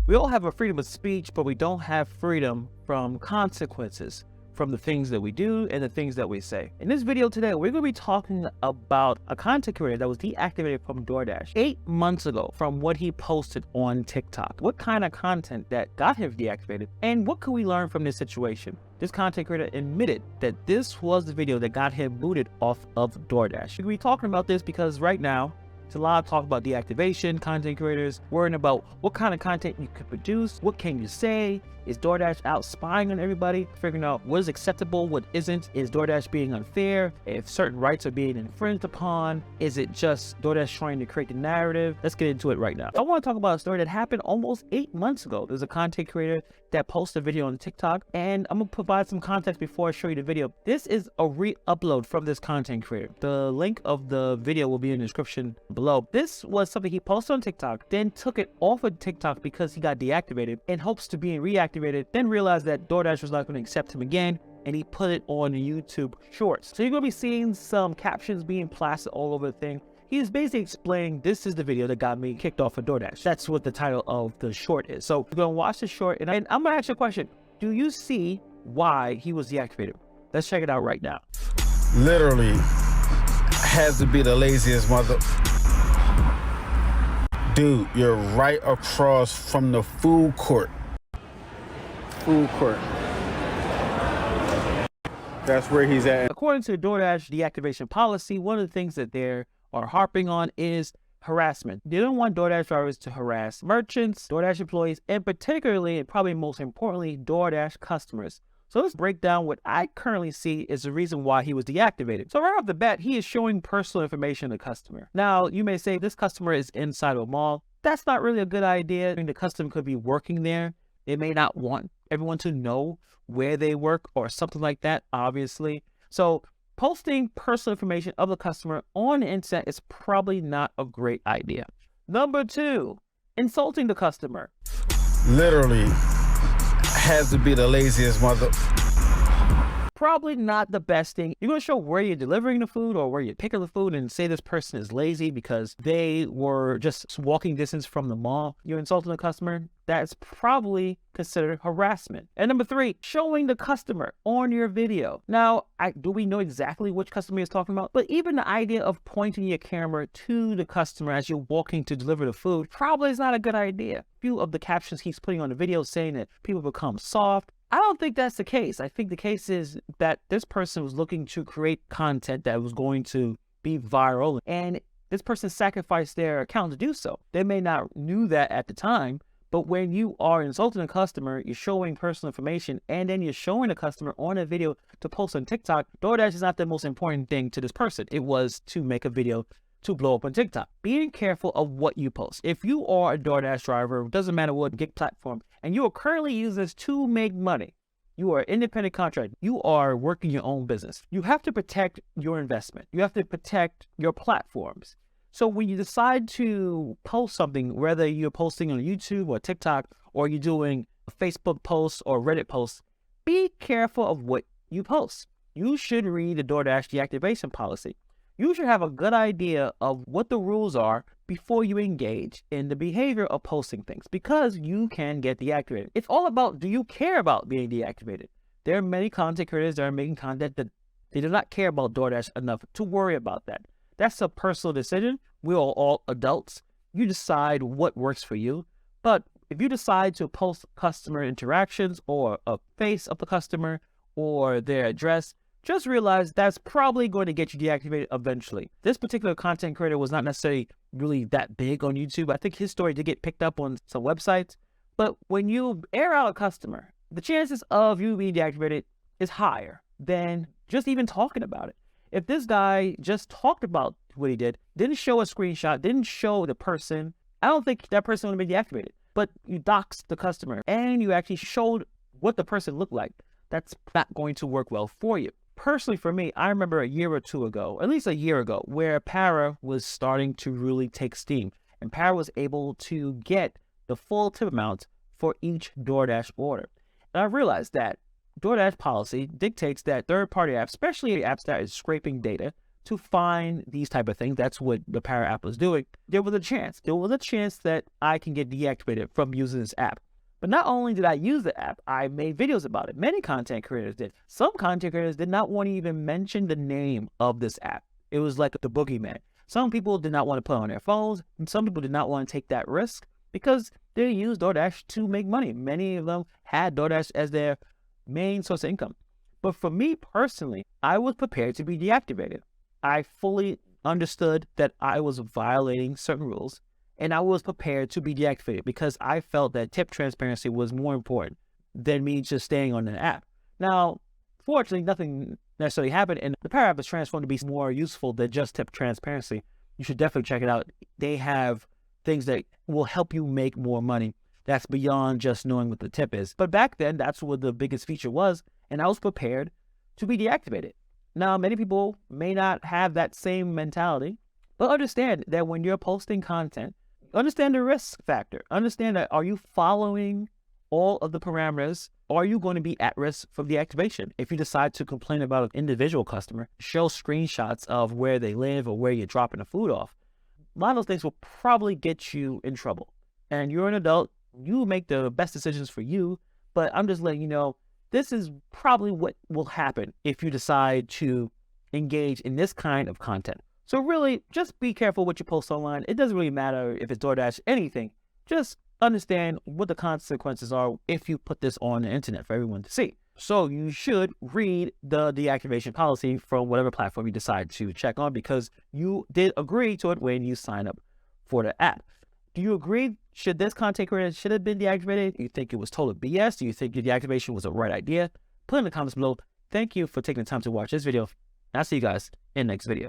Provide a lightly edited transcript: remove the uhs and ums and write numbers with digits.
We all have a freedom of speech, but we don't have freedom from consequences from the things that we do and the things that we say. In this video today, we're going to be talking about a content creator that was deactivated from Doordash 8 months ago from what he posted on TikTok. What kind of content that got him deactivated, and what can we learn from this situation? This content creator admitted that this was the video that got him booted off of Doordash. We're going to be talking about this because right now, it's a lot of talk about deactivation, content creators worrying about what kind of content you could produce, what can you say, is Doordash out spying on everybody, figuring out what is acceptable, what isn't, is Doordash being unfair, if certain rights are being infringed upon, is it just Doordash trying to create the narrative? Let's get into it right now. I want to talk about a story that happened almost 8 months ago. There's a content creator that posted a video on TikTok, and I'm going to provide some context before I show you the video. This is a re-upload from this content creator. The link of the video will be in the description below. This was something he posted on TikTok, then took it off of TikTok because he got deactivated in hopes to being reactivated, then realized that Doordash was not going to accept him again, and he put it on YouTube Shorts. So you're going to be seeing some captions being plastered all over the thing. He's basically explaining, this is the video that got me kicked off of Doordash. That's what the title of the short is. So we're going to watch the short, and I'm going to ask you a question. Do you see why he was deactivated? Let's check it out right now. Literally has to be the laziest mother. Dude, you're right across from the food court. Food court. That's where he's at. According to the Doordash deactivation policy, one of the things that they are harping on is harassment. They don't want Doordash drivers to harass merchants, Doordash employees, and particularly, and probably most importantly, Doordash customers. So let's break down what I currently see is the reason why he was deactivated. So right off the bat, he is showing personal information to the customer. Now, you may say this customer is inside a mall. That's not really a good idea. I mean, the customer could be working there. They may not want everyone to know where they work or something like that, obviously. So posting personal information of the customer on the internet is probably not a great idea. Number 2, insulting the customer. Literally has to be the laziest mother. Probably not the best thing. You're going to show where you're delivering the food or where you're picking the food and say this person is lazy because they were just walking distance from the mall. You're insulting the customer. That's probably considered harassment. And number 3, showing the customer on your video. Now, do we know exactly which customer he's talking about? But even the idea of pointing your camera to the customer as you're walking to deliver the food probably is not a good idea. A few of the captions he's putting on the video saying that people become soft. I don't think that's the case. I think the case is that this person was looking to create content that was going to be viral, and this person sacrificed their account to do so. They may not knew that at the time, but when you are insulting a customer, you're showing personal information, and then you're showing the customer on a video to post on TikTok. Doordash is not the most important thing to this person. It was to make a video to blow up on TikTok. Being careful of what you post. If you are a Doordash driver, it doesn't matter what gig platform, and you are currently using this to make money, you are an independent contractor, you are working your own business, you have to protect your investment. You have to protect your platforms. So when you decide to post something, whether you're posting on YouTube or TikTok, or you're doing a Facebook post or Reddit post, be careful of what you post. You should read the Doordash deactivation policy. You should have a good idea of what the rules are before you engage in the behavior of posting things, because you can get deactivated. It's all about, do you care about being deactivated? There are many content creators that are making content that they do not care about Doordash enough to worry about that. That's a personal decision. We are all adults. You decide what works for you. But if you decide to post customer interactions or a face of the customer or their address, just realize that's probably going to get you deactivated eventually. This particular content creator was not necessarily really that big on YouTube. I think his story did get picked up on some websites. But when you air out a customer, the chances of you being deactivated is higher than just even talking about it. If this guy just talked about what he did, didn't show a screenshot, didn't show the person, I don't think that person would be deactivated. But you doxed the customer and you actually showed what the person looked like. That's not going to work well for you. Personally, for me, I remember a year or two ago, at least a year ago, where Para was starting to really take steam. And Para was able to get the full tip amount for each Doordash order. And I realized that Doordash policy dictates that third-party apps, especially apps that is scraping data to find these type of things. That's what the Power app was doing. There was a chance that I can get deactivated from using this app. But not only did I use the app, I made videos about it. Many content creators did. Some content creators did not want to even mention the name of this app. It was like the boogeyman. Some people did not want to put it on their phones, and some people did not want to take that risk because they use Doordash to make money. Many of them had Doordash as their main source of income. But for me personally, I was prepared to be deactivated. I fully understood that I was violating certain rules, and I was prepared to be deactivated because I felt that tip transparency was more important than me just staying on the app. Now, fortunately, nothing necessarily happened, and the Power app is transformed to be more useful than just tip transparency. You should definitely check it out. They have things that will help you make more money. That's beyond just knowing what the tip is. But back then, that's what the biggest feature was, and I was prepared to be deactivated. Now, many people may not have that same mentality, but understand that when you're posting content, understand the risk factor. Understand that, are you following all of the parameters? Are you going to be at risk from deactivation? If you decide to complain about an individual customer, show screenshots of where they live or where you're dropping the food off. A lot of those things will probably get you in trouble. And you're an adult, you make the best decisions for you, but I'm just letting you know, this is probably what will happen if you decide to engage in this kind of content. So really, just be careful what you post online. It doesn't really matter if it's Doordash, anything. Just understand what the consequences are if you put this on the internet for everyone to see. So you should read the deactivation policy from whatever platform you decide to check on, because you did agree to it when you sign up for the app. Do you agree? Should this content creator should have been deactivated? Do you think it was total BS? Do you think the deactivation was the right idea? Put in the comments below. Thank you for taking the time to watch this video. I'll see you guys in the next video.